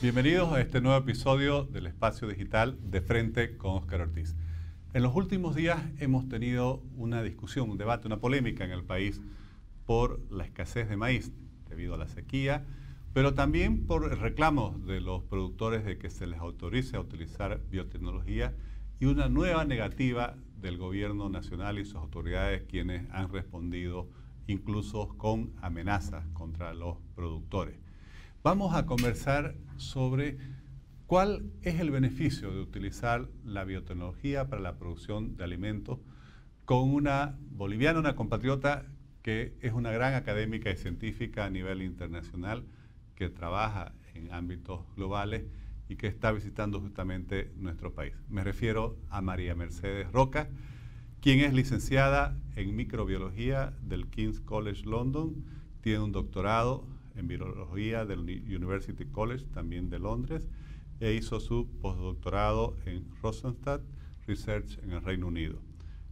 Bienvenidos a este nuevo episodio del Espacio Digital de Frente con Óscar Ortiz. En los últimos días hemos tenido una discusión, un debate, una polémica en el país por la escasez de maíz debido a la sequía, pero también por reclamos de los productores de que se les autorice a utilizar biotecnología y una nueva negativa del gobierno nacional y sus autoridades, quienes han respondido incluso con amenazas contra los productores. Vamos a conversar sobre cuál es el beneficio de utilizar la biotecnología para la producción de alimentos con una boliviana, una compatriota que es una gran académica y científica a nivel internacional, que trabaja en ámbitos globales y que está visitando justamente nuestro país. Me refiero a María Mercedes Roca, quien es licenciada en microbiología del King's College London, tiene un doctorado en biología del University College, también de Londres, e hizo su postdoctorado en Rosenstadt Research en el Reino Unido.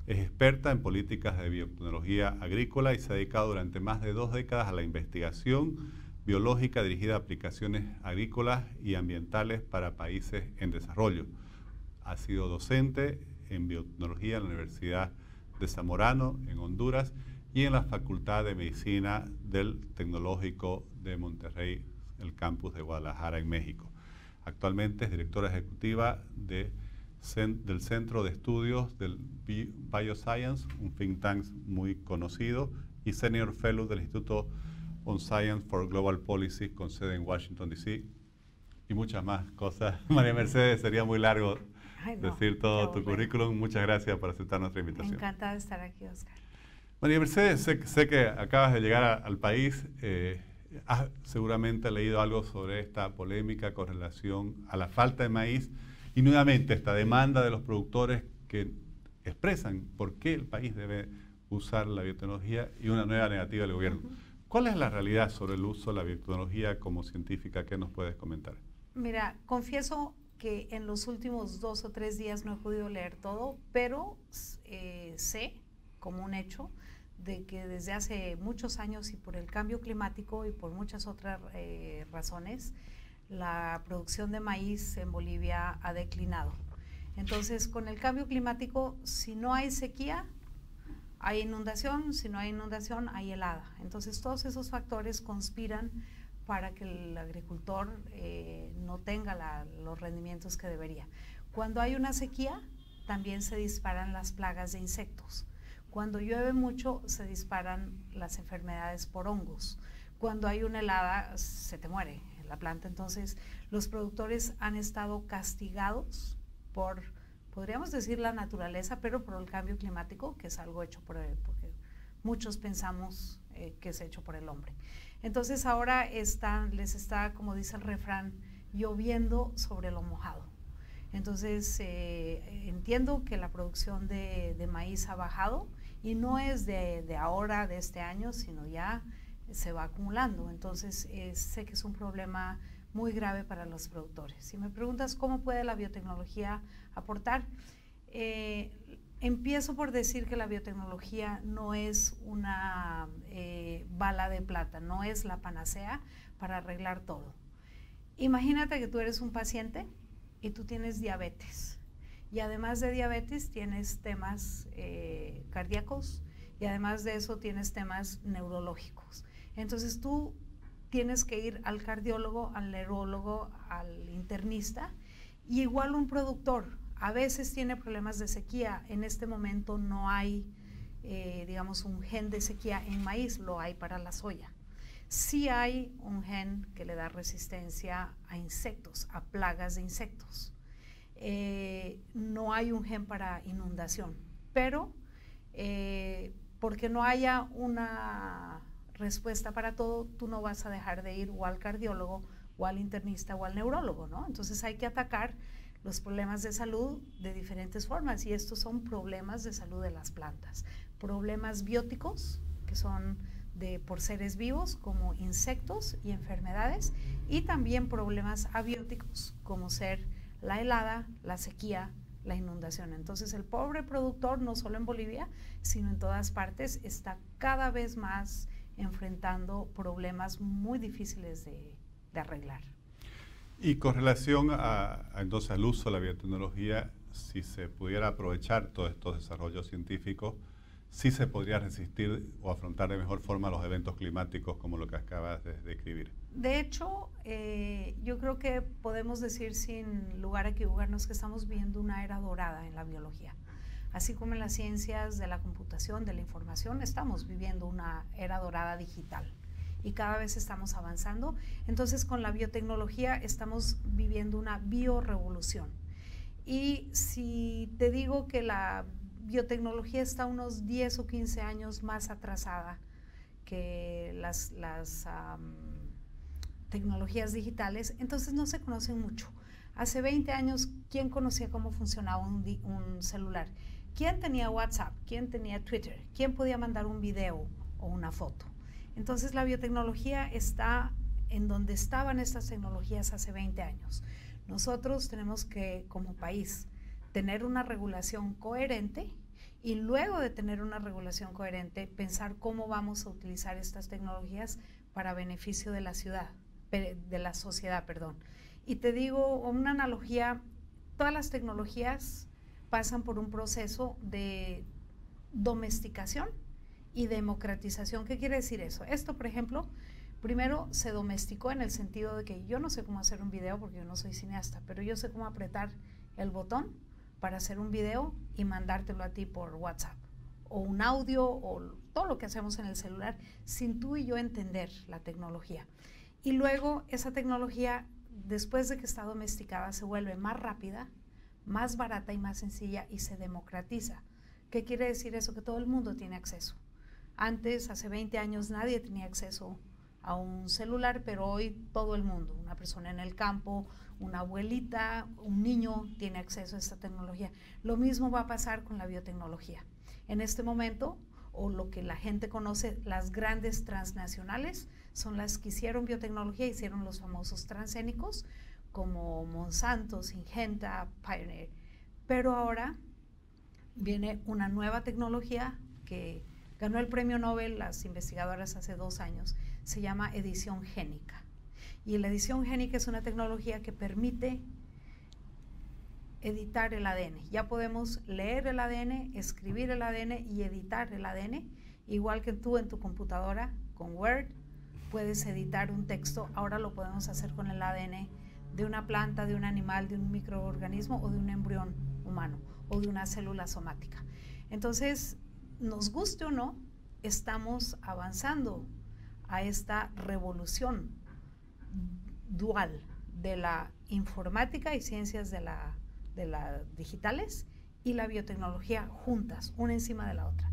Es experta en políticas de biotecnología agrícola y se ha dedicado durante más de 2 décadas a la investigación biológica dirigida a aplicaciones agrícolas y ambientales para países en desarrollo. Ha sido docente en biotecnología en la Universidad de Zamorano, en Honduras, y en la Facultad de Medicina del Tecnológico de Monterrey, el campus de Guadalajara, en México. Actualmente es directora ejecutiva del Centro de Estudios del Bioscience, un think tank muy conocido, y Senior Fellow del Instituto on Science for Global Policy, con sede en Washington, D.C., y muchas más cosas. María Mercedes, sería muy largo decir todo tu currículum. Muchas gracias por aceptar nuestra invitación. Encantada de estar aquí, Óscar. María Mercedes, sé que acabas de llegar al país. Has seguramente leído algo sobre esta polémica con relación a la falta de maíz y nuevamente esta demanda de los productores que expresan por qué el país debe usar la biotecnología y una nueva negativa del gobierno. ¿Cuál es la realidad sobre el uso de la biotecnología como científica? ¿Qué nos puedes comentar? Mira, confieso que en los últimos 2 o 3 días no he podido leer todo, pero sé como un hecho de que desde hace muchos años y por el cambio climático y por muchas otras razones, la producción de maíz en Bolivia ha declinado. Entonces, con el cambio climático, si no hay sequía, hay inundación, si no hay inundación, hay helada. Entonces, todos esos factores conspiran para que el agricultor no tenga los rendimientos que debería. Cuando hay una sequía, también se disparan las plagas de insectos. Cuando llueve mucho, se disparan las enfermedades por hongos. Cuando hay una helada, se te muere la planta. Entonces, los productores han estado castigados por, podríamos decir, la naturaleza, pero por el cambio climático, que es algo hecho porque muchos pensamos que es hecho por el hombre. Entonces, ahora les está, como dice el refrán, lloviendo sobre lo mojado. Entonces, entiendo que la producción de maíz ha bajado y no es de ahora, de este año, sino ya se va acumulando. Entonces, sé que es un problema muy grave para los productores. Si me preguntas cómo puede la biotecnología aportar, empiezo por decir que la biotecnología no es una bala de plata, no es la panacea para arreglar todo. Imagínate que tú eres un paciente y tú tienes diabetes, y además de diabetes tienes temas cardíacos, y además de eso tienes temas neurológicos. Entonces tú tienes que ir al cardiólogo, al neurólogo, al internista, y igual un productor a veces tiene problemas de sequía. En este momento no hay, digamos, un gen de sequía en maíz, lo hay para la soya. Sí hay un gen que le da resistencia a insectos, a plagas de insectos. No hay un gen para inundación, pero porque no haya una respuesta para todo, tú no vas a dejar de ir o al cardiólogo o al internista o al neurólogo, ¿no? Entonces hay que atacar los problemas de salud de diferentes formas, y estos son problemas de salud de las plantas, problemas bióticos, que son por seres vivos como insectos y enfermedades, y también problemas abióticos como ser la helada, la sequía, la inundación. Entonces el pobre productor, no solo en Bolivia, sino en todas partes, está cada vez más enfrentando problemas muy difíciles de arreglar. Y con relación entonces al uso de la biotecnología, si se pudiera aprovechar todos estos desarrollos científicos, sí se podría resistir o afrontar de mejor forma los eventos climáticos como lo que acabas de describir. De hecho, yo creo que podemos decir sin lugar a equivocarnos que estamos viviendo una era dorada en la biología. Así como en las ciencias de la computación, de la información, estamos viviendo una era dorada digital y cada vez estamos avanzando. Entonces, con la biotecnología estamos viviendo una biorevolución. Y si te digo que la biotecnología está unos 10 o 15 años más atrasada que las tecnologías digitales, entonces no se conocen mucho. Hace 20 años, ¿quién conocía cómo funcionaba un celular? ¿Quién tenía WhatsApp? ¿Quién tenía Twitter? ¿Quién podía mandar un video o una foto? Entonces la biotecnología está en donde estaban estas tecnologías hace 20 años. Nosotros tenemos que, como país, tener una regulación coherente y luego de tener una regulación coherente, pensar cómo vamos a utilizar estas tecnologías para beneficio de la sociedad. Y te digo una analogía, todas las tecnologías pasan por un proceso de domesticación y democratización. ¿Qué quiere decir eso? Esto, por ejemplo, primero se domesticó en el sentido de que yo no sé cómo hacer un video porque yo no soy cineasta, pero yo sé cómo apretar el botón para hacer un video y mandártelo a ti por WhatsApp, o un audio, o todo lo que hacemos en el celular, sin tú y yo entender la tecnología. Y luego esa tecnología, después de que está domesticada, se vuelve más rápida, más barata y más sencilla y se democratiza. ¿Qué quiere decir eso? Que todo el mundo tiene acceso. Antes, hace 20 años, nadie tenía acceso a un celular, pero hoy todo el mundo, una persona en el campo, una abuelita, un niño tiene acceso a esta tecnología. Lo mismo va a pasar con la biotecnología. En este momento, o lo que la gente conoce, las grandes transnacionales son las que hicieron biotecnología, hicieron los famosos transgénicos, como Monsanto, Syngenta, Pioneer. Pero ahora viene una nueva tecnología que ganó el premio Nobel las investigadoras hace 2 años, se llama edición génica. Y la edición génica es una tecnología que permite editar el ADN. Ya podemos leer el ADN, escribir el ADN y editar el ADN, igual que tú en tu computadora con Word puedes editar un texto. Ahora lo podemos hacer con el ADN de una planta, de un animal, de un microorganismo o de un embrión humano o de una célula somática. Entonces, nos guste o no, estamos avanzando a esta revolución dual de la informática y ciencias de la digitales y la biotecnología juntas, una encima de la otra.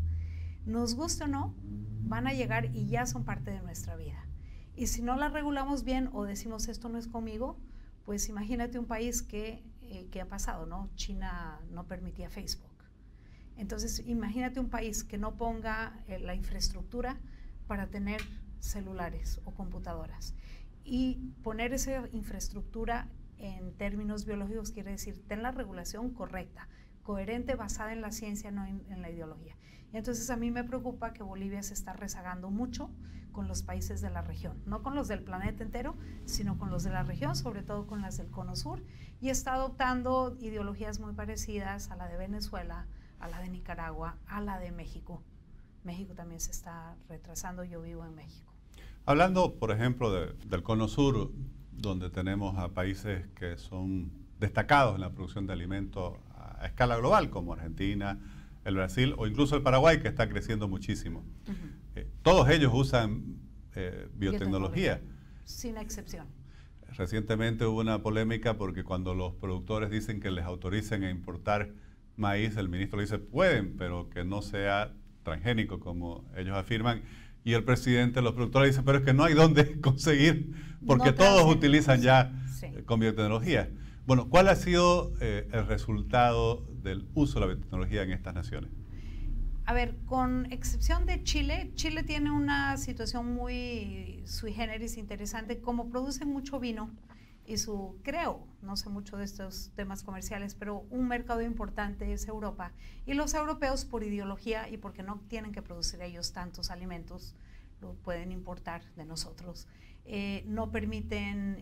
Nos guste o no, van a llegar y ya son parte de nuestra vida. Y si no la regulamos bien o decimos esto no es conmigo, pues imagínate un país que ha pasado, ¿no? China no permitía Facebook. Entonces, imagínate un país que no ponga la infraestructura para tener celulares o computadoras. Y poner esa infraestructura en términos biológicos quiere decir, ten la regulación correcta, coherente, basada en la ciencia, no en la ideología. Y entonces a mí me preocupa que Bolivia se está rezagando mucho con los países de la región, no con los del planeta entero, sino con los de la región, sobre todo con las del Cono Sur, y está adoptando ideologías muy parecidas a la de Venezuela, a la de Nicaragua, a la de México. México también se está retrasando, yo vivo en México. Hablando, por ejemplo, del Cono Sur, donde tenemos a países que son destacados en la producción de alimentos a escala global, como Argentina, el Brasil o incluso el Paraguay, que está creciendo muchísimo. Todos ellos usan biotecnología. Sin excepción. Recientemente hubo una polémica porque cuando los productores dicen que les autoricen a importar maíz, el ministro dice pueden, pero que no sea transgénico, como ellos afirman. Y el presidente, los productores dicen, pero es que no hay dónde conseguir, porque no todos utilizan ya con biotecnología. Bueno, ¿cuál ha sido el resultado del uso de la biotecnología en estas naciones? A ver, con excepción de Chile, Chile tiene una situación muy sui generis interesante. Como producen mucho vino y no sé mucho de estos temas comerciales, pero un mercado importante es Europa. Y los europeos, por ideología y porque no tienen que producir ellos tantos alimentos, lo pueden importar de nosotros. No permiten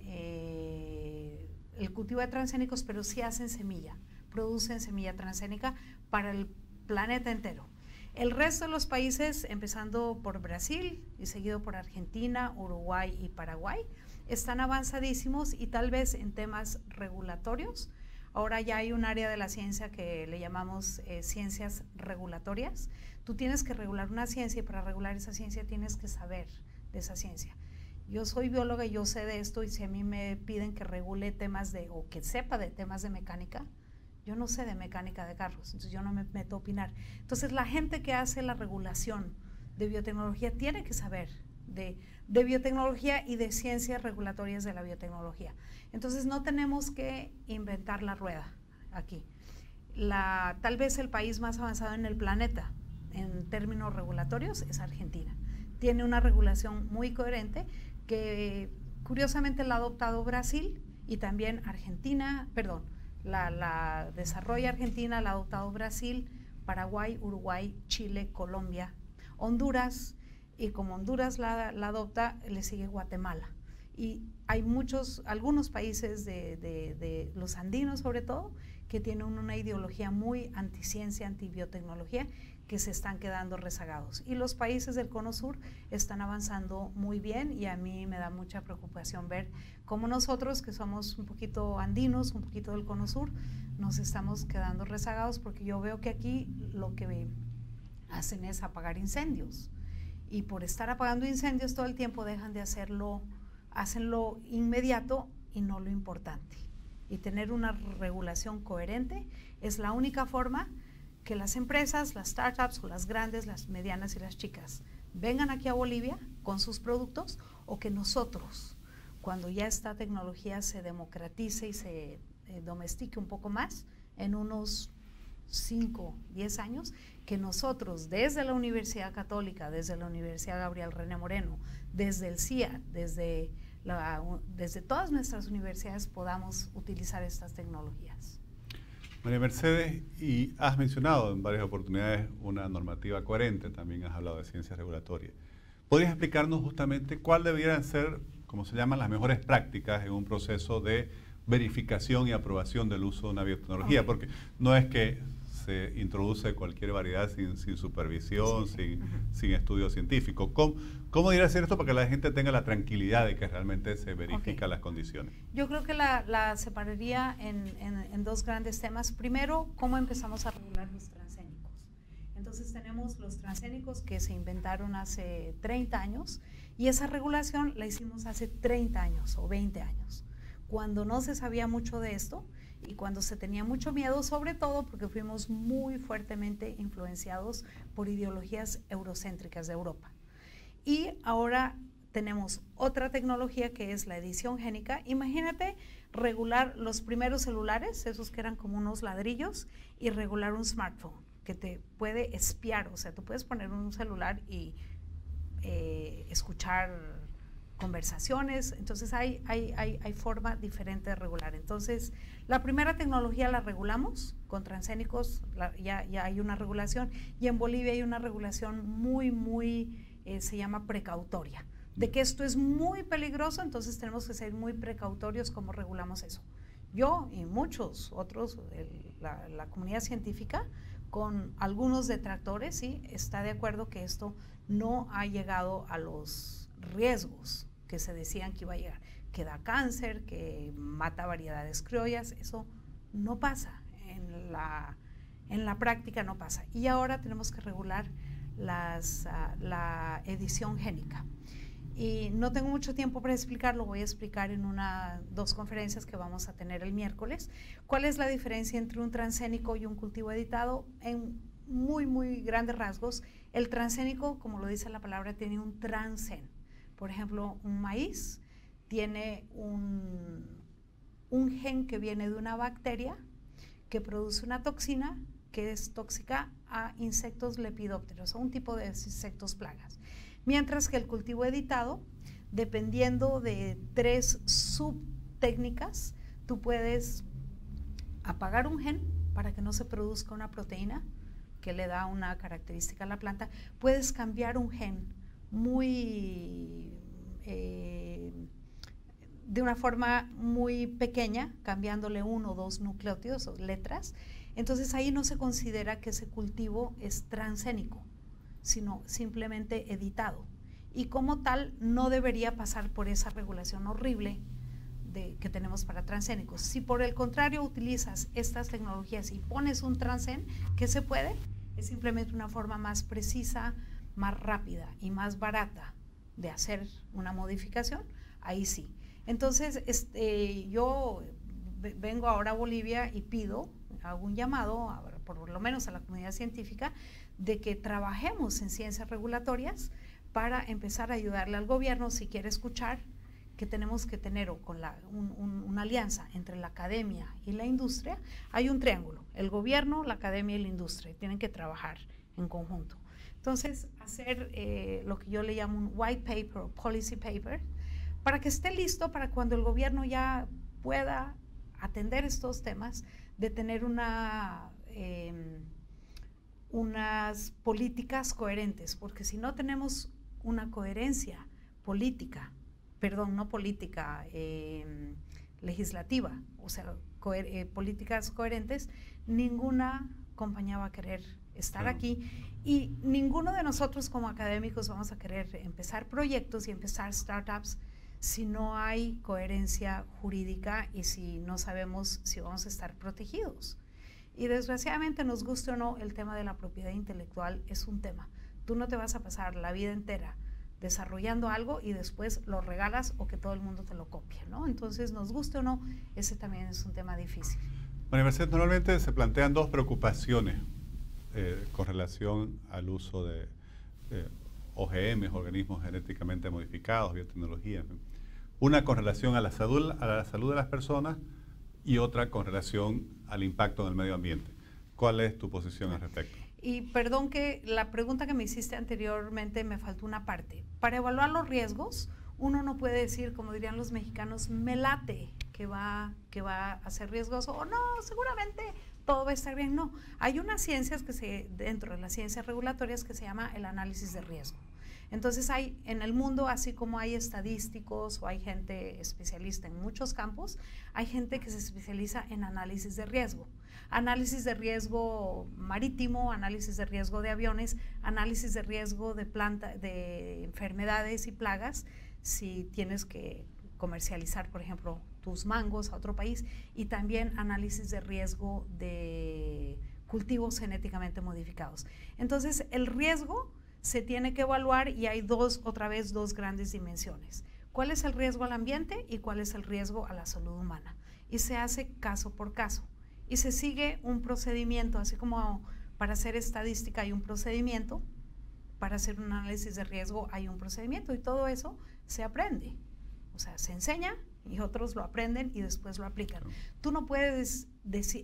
el cultivo de transgénicos, pero sí hacen semilla, producen semilla transgénica para el planeta entero. El resto de los países, empezando por Brasil y seguido por Argentina, Uruguay y Paraguay, están avanzadísimos y tal vez en temas regulatorios. Ahora ya hay un área de la ciencia que le llamamos ciencias regulatorias. Tú tienes que regular una ciencia y para regular esa ciencia tienes que saber de esa ciencia. Yo soy bióloga y yo sé de esto y si a mí me piden que regule temas o que sepa de temas de mecánica, yo no sé de mecánica de carros, entonces yo no me meto a opinar. Entonces la gente que hace la regulación de biotecnología tiene que saber de biotecnología y de ciencias regulatorias de la biotecnología. Entonces no tenemos que inventar la rueda aquí. Tal vez el país más avanzado en el planeta en términos regulatorios es Argentina. Tiene una regulación muy coherente que curiosamente la ha adoptado Brasil y también Argentina, perdón, la desarrolla Argentina, la ha adoptado Brasil, Paraguay, Uruguay, Chile, Colombia, Honduras, y como Honduras la adopta, le sigue Guatemala. Y hay algunos países de los andinos sobre todo, que tienen una ideología muy anticiencia, antibiotecnología, que se están quedando rezagados. Y los países del Cono Sur están avanzando muy bien y a mí me da mucha preocupación ver cómo nosotros, que somos un poquito andinos, un poquito del Cono Sur, nos estamos quedando rezagados porque yo veo que aquí lo que hacen es apagar incendios. Y por estar apagando incendios todo el tiempo dejan de hacerlo, hacen lo inmediato y no lo importante. Y tener una regulación coherente es la única forma que las empresas, las startups, o las grandes, las medianas y las chicas vengan aquí a Bolivia con sus productos o que nosotros, cuando ya esta tecnología se democratice y se domestique un poco más, en unos 5, 10 años, que nosotros desde la Universidad Católica, desde la Universidad Gabriel René Moreno, desde el CIA, desde todas nuestras universidades podamos utilizar estas tecnologías. María Mercedes, y has mencionado en varias oportunidades una normativa coherente, también has hablado de ciencias regulatorias. ¿Podrías explicarnos justamente cuál deberían ser, como se llaman, las mejores prácticas en un proceso de verificación y aprobación del uso de una biotecnología? Okay. Porque no es que se introduce cualquier variedad sin supervisión, sin estudio científico. ¿Cómo debería ser esto para que la gente tenga la tranquilidad de que realmente se verifican las condiciones? Yo creo que la separaría en dos grandes temas. Primero, ¿cómo empezamos a regular los transgénicos? Entonces tenemos los transgénicos que se inventaron hace 30 años y esa regulación la hicimos hace 30 años o 20 años, cuando no se sabía mucho de esto y cuando se tenía mucho miedo, sobre todo porque fuimos muy fuertemente influenciados por ideologías eurocéntricas de Europa. Y ahora tenemos otra tecnología que es la edición génica. Imagínate regular los primeros celulares, esos que eran como unos ladrillos, y regular un smartphone que te puede espiar, o sea, tú puedes poner un celular y escuchar conversaciones, entonces hay forma diferente de regular. Entonces, la primera tecnología la regulamos, con transgénicos ya hay una regulación, y en Bolivia hay una regulación muy, se llama precautoria, de que esto es muy peligroso, entonces tenemos que ser muy precautorios cómo regulamos eso. Yo y muchos otros, la comunidad científica, con algunos detractores, sí, está de acuerdo que esto no ha llegado a los riesgos que se decían que iba a llegar, que da cáncer, que mata variedades criollas. Eso no pasa, en la práctica no pasa. Y ahora tenemos que regular la edición génica. Y no tengo mucho tiempo para explicarlo, voy a explicar en dos conferencias que vamos a tener el miércoles. ¿Cuál es la diferencia entre un transgénico y un cultivo editado? En muy grandes rasgos, el transgénico, como lo dice la palabra, tiene un transgen. Por ejemplo, un maíz tiene un gen que viene de una bacteria que produce una toxina que es tóxica a insectos lepidópteros, a un tipo de insectos plagas. Mientras que el cultivo editado, dependiendo de 3 subtécnicas, tú puedes apagar un gen para que no se produzca una proteína que le da una característica a la planta, puedes cambiar un gen de una forma muy pequeña, cambiándole 1 o 2 nucleótidos o letras. Entonces ahí no se considera que ese cultivo es transgénico, sino simplemente editado. Y como tal no debería pasar por esa regulación horrible que tenemos para transgénicos. Si por el contrario utilizas estas tecnologías y pones un transgén, ¿qué se puede? Es simplemente una forma más precisa, más rápida y más barata de hacer una modificación, ahí sí. Entonces, yo vengo ahora a Bolivia y hago un llamado, por lo menos a la comunidad científica, de que trabajemos en ciencias regulatorias para empezar a ayudarle al gobierno, si quiere escuchar, que tenemos que tener una alianza entre la academia y la industria. Hay un triángulo, el gobierno, la academia y la industria, tienen que trabajar en conjunto. Entonces, hacer lo que yo le llamo un white paper o policy paper, para que esté listo para cuando el gobierno ya pueda atender estos temas, de tener unas políticas coherentes, porque si no tenemos una coherencia política, perdón, no política, legislativa, o sea, políticas coherentes, ninguna compañía va a querer estar aquí y ninguno de nosotros como académicos vamos a querer empezar proyectos y empezar startups si no hay coherencia jurídica y si no sabemos si vamos a estar protegidos. Y desgraciadamente, nos guste o no, el tema de la propiedad intelectual es un tema. Tú no te vas a pasar la vida entera desarrollando algo y después lo regalas o que todo el mundo te lo copie, ¿no? Entonces, nos guste o no, ese también es un tema difícil. María Mercedes, normalmente se plantean dos preocupaciones con relación al uso de OGM, organismos genéticamente modificados, biotecnología. Una con relación a la salud de las personas y otra con relación al impacto en el medio ambiente. ¿Cuál es tu posición al respecto? Y perdón que la pregunta que me hiciste anteriormente me faltó una parte. Para evaluar los riesgos, uno no puede decir, como dirían los mexicanos, me late que va a ser riesgoso, o no, seguramente todo va a estar bien. No, hay unas ciencias dentro de las ciencias regulatorias que se llama el análisis de riesgo. Entonces hay en el mundo, así como hay estadísticos o hay gente especialista en muchos campos, hay gente que se especializa en análisis de riesgo. Análisis de riesgo marítimo, análisis de riesgo de aviones, análisis de riesgo de enfermedades y plagas, si tienes que comercializar, por ejemplo, tus mangos a otro país, y también análisis de riesgo de cultivos genéticamente modificados. Entonces, el riesgo se tiene que evaluar y hay dos grandes dimensiones. ¿Cuál es el riesgo al ambiente y cuál es el riesgo a la salud humana? Y se hace caso por caso. Y se sigue un procedimiento, así como para hacer estadística hay un procedimiento, para hacer un análisis de riesgo hay un procedimiento, y todo eso se aprende. O sea, se enseña y otros lo aprenden y después lo aplican. Tú no puedes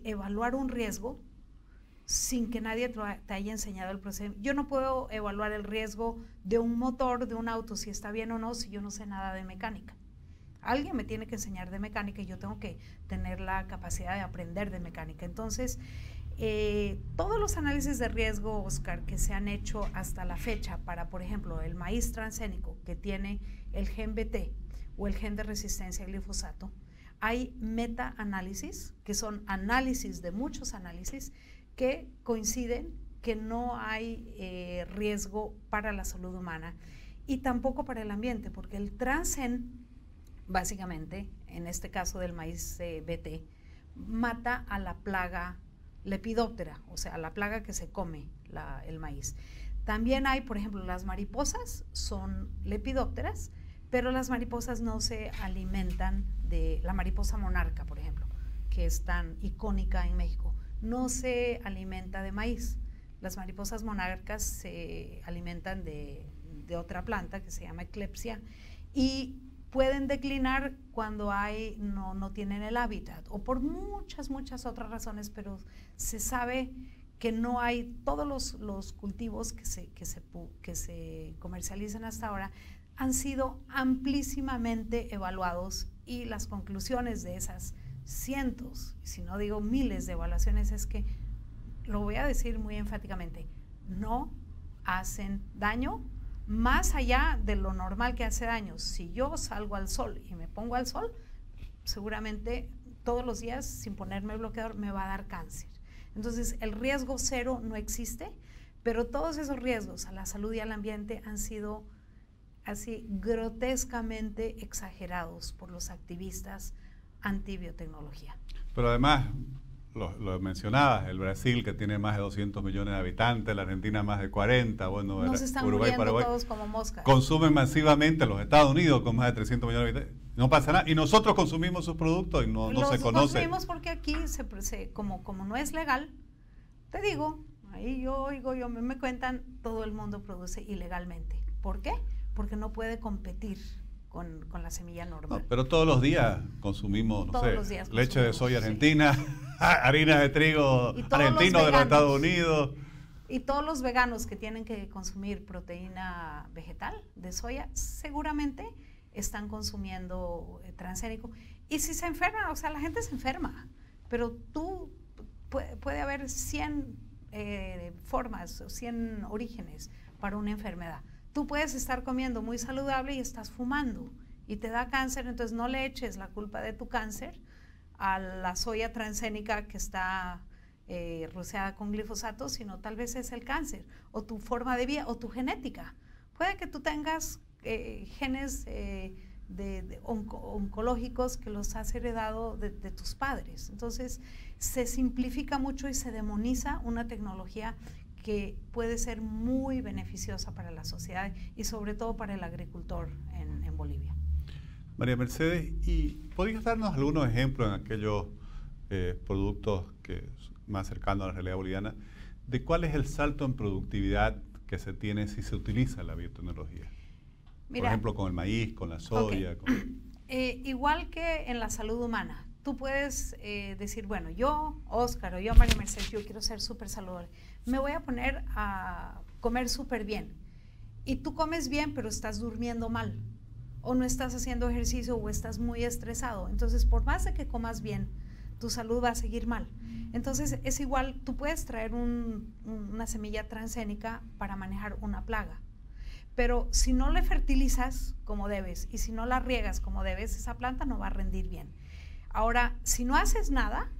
evaluar un riesgo sin que nadie te haya enseñado el procedimiento. Yo no puedo evaluar el riesgo de un motor, de un auto, si está bien o no, si yo no sé nada de mecánica. Alguien me tiene que enseñar de mecánica y yo tengo que tener la capacidad de aprender de mecánica. Entonces, todos los análisis de riesgo, Oscar, que se han hecho hasta la fecha para, por ejemplo, el maíz transgénico que tiene el gen BT o el gen de resistencia al glifosato, hay meta-análisis, que son análisis de muchos análisis, que coinciden que no hay riesgo para la salud humana y tampoco para el ambiente, porque el transgén, básicamente, en este caso del maíz BT, mata a la plaga lepidóptera, o sea, a la plaga que se come el maíz. También hay, por ejemplo, las mariposas son lepidópteras, pero las mariposas no se alimentan de la mariposa monarca, por ejemplo, que es tan icónica en México. No se alimenta de maíz. Las mariposas monarcas se alimentan de otra planta que se llama eclepsia y pueden declinar cuando no tienen el hábitat o por muchas otras razones, pero se sabe que no hay todos los cultivos que se comercializan hasta ahora han sido amplísimamente evaluados y las conclusiones de esas cientos, si no digo miles de evaluaciones, es que, lo voy a decir muy enfáticamente, no hacen daño, más allá de lo normal que hace daño. Si yo salgo al sol y me pongo al sol, seguramente todos los días sin ponerme bloqueador me va a dar cáncer. Entonces el riesgo cero no existe, pero todos esos riesgos a la salud y al ambiente han sido así grotescamente exagerados por los activistas antibiotecnología. Pero además, lo mencionabas, el Brasil que tiene más de 200 millones de habitantes, la Argentina más de 40, bueno, nos están Uruguay, muriendo Paraguay, todos como moscas. Consumen masivamente los Estados Unidos con más de 300 millones de habitantes. No pasa nada. Y nosotros consumimos sus productos y no se conoce. Los consumimos porque aquí, como no es legal, te digo, ahí yo oigo, me cuentan, todo el mundo produce ilegalmente. ¿Por qué? Porque no puede competir con la semilla normal. No, pero todos los días consumimos, leche de soya argentina, sí. Harina de trigo argentino de los Estados Unidos. Y todos los veganos que tienen que consumir proteína vegetal de soya, seguramente están consumiendo transgénico. Y si se enferman, o sea, la gente se enferma, pero puede haber 100 formas, 100 orígenes para una enfermedad. Tú puedes estar comiendo muy saludable y estás fumando y te da cáncer, entonces no le eches la culpa de tu cáncer a la soya transgénica que está rociada con glifosato, sino tal vez es el cáncer o tu forma de vida o tu genética. Puede que tú tengas genes oncológicos que los has heredado de tus padres. Entonces se simplifica mucho y se demoniza una tecnología que puede ser muy beneficiosa para la sociedad y sobre todo para el agricultor en Bolivia. María Mercedes, ¿y podrías darnos algunos ejemplos en aquellos productos que más cercanos a la realidad boliviana de cuál es el salto en productividad que se tiene si se utiliza la biotecnología? Mira, por ejemplo, con el maíz, con la soya. Okay. Igual que en la salud humana, tú puedes decir, bueno, yo, Óscar, o yo, María Mercedes, yo quiero ser súper saludable. Me voy a poner a comer súper bien. Y tú comes bien, pero estás durmiendo mal. O no estás haciendo ejercicio o estás muy estresado. Entonces, por más de que comas bien, tu salud va a seguir mal. Entonces, es igual, tú puedes traer una semilla transgénica para manejar una plaga. Pero si no le fertilizas como debes y si no la riegas como debes, esa planta no va a rendir bien. Ahora, si no haces nada,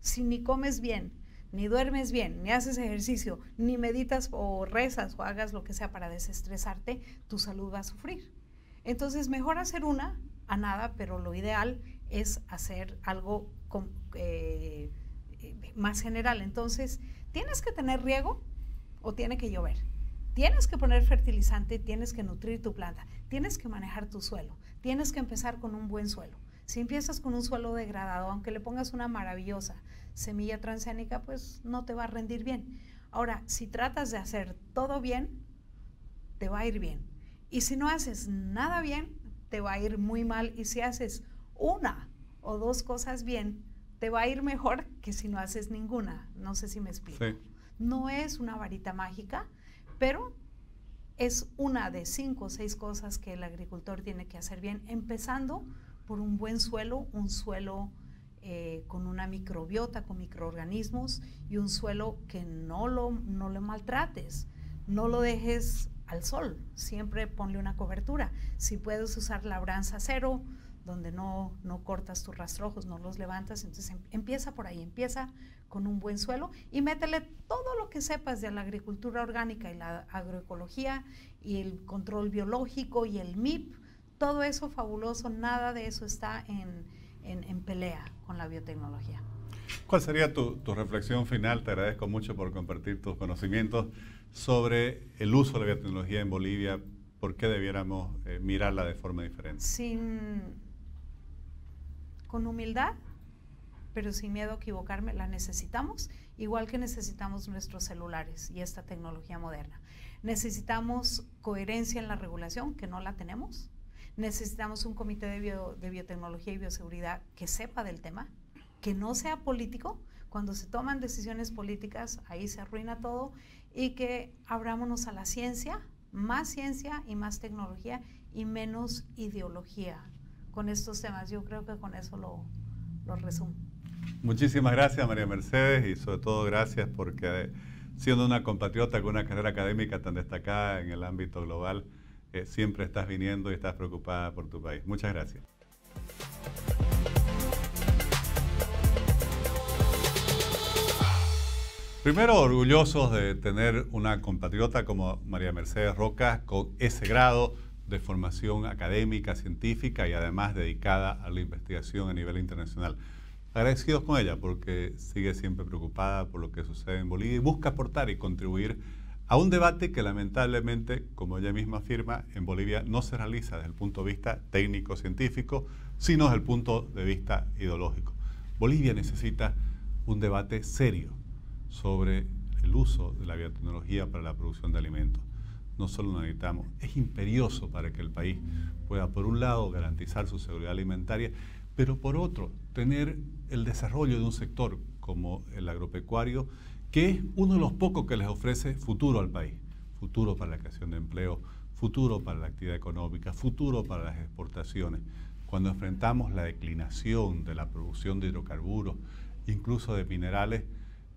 si ni comes bien, ni duermes bien, ni haces ejercicio, ni meditas o rezas o hagas lo que sea para desestresarte, tu salud va a sufrir. Entonces, mejor hacer una a nada, pero lo ideal es hacer algo más general. Entonces, tienes que tener riego o tiene que llover. Tienes que poner fertilizante, tienes que nutrir tu planta, tienes que manejar tu suelo, tienes que empezar con un buen suelo. Si empiezas con un suelo degradado, aunque le pongas una maravillosa semilla transgénica, pues no te va a rendir bien. Ahora, si tratas de hacer todo bien, te va a ir bien. Y si no haces nada bien, te va a ir muy mal. Y si haces una o dos cosas bien, te va a ir mejor que si no haces ninguna. No sé si me explico. Sí. No es una varita mágica, pero es una de 5 o 6 cosas que el agricultor tiene que hacer bien, empezando por un buen suelo, un suelo con una microbiota, con microorganismos, y un suelo que no lo maltrates, no lo dejes al sol, siempre ponle una cobertura. Si puedes usar labranza cero, donde no cortas tus rastrojos, no los levantas, entonces empieza por ahí, empieza con un buen suelo y métele todo lo que sepas de la agricultura orgánica y la agroecología y el control biológico y el MIP, todo eso fabuloso, nada de eso está en pelea con la biotecnología. ¿Cuál sería tu reflexión final? Te agradezco mucho por compartir tus conocimientos sobre el uso de la biotecnología en Bolivia. ¿Por qué debiéramos mirarla de forma diferente? Con humildad, pero sin miedo a equivocarme, la necesitamos, igual que necesitamos nuestros celulares y esta tecnología moderna. Necesitamos coherencia en la regulación, que no la tenemos. Necesitamos un comité de biotecnología y bioseguridad que sepa del tema, que no sea político. Cuando se toman decisiones políticas, ahí se arruina todo, y que abrámonos a la ciencia y más tecnología y menos ideología con estos temas. Yo creo que con eso lo resumo. Muchísimas gracias, María Mercedes, y sobre todo gracias porque siendo una compatriota con una carrera académica tan destacada en el ámbito global, siempre estás viniendo y estás preocupada por tu país. Muchas gracias. Primero, orgullosos de tener una compatriota como María Mercedes Roca con ese grado de formación académica, científica y además dedicada a la investigación a nivel internacional. Agradecidos con ella porque sigue siempre preocupada por lo que sucede en Bolivia y busca aportar y contribuir a un debate que lamentablemente, como ella misma afirma, en Bolivia no se realiza desde el punto de vista técnico-científico, sino desde el punto de vista ideológico. Bolivia necesita un debate serio sobre el uso de la biotecnología para la producción de alimentos. No solo lo necesitamos, es imperioso para que el país pueda, por un lado, garantizar su seguridad alimentaria, pero por otro, tener el desarrollo de un sector como el agropecuario, que es uno de los pocos que les ofrece futuro al país. Futuro para la creación de empleo, futuro para la actividad económica, futuro para las exportaciones. Cuando enfrentamos la declinación de la producción de hidrocarburos, incluso de minerales,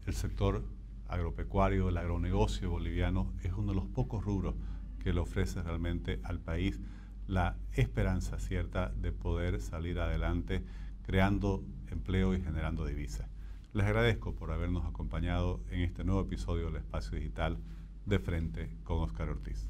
el sector agropecuario, el agronegocio boliviano es uno de los pocos rubros que le ofrece realmente al país la esperanza cierta de poder salir adelante creando empleo y generando divisas. Les agradezco por habernos acompañado en este nuevo episodio del Espacio Digital de Frente con Óscar Ortiz.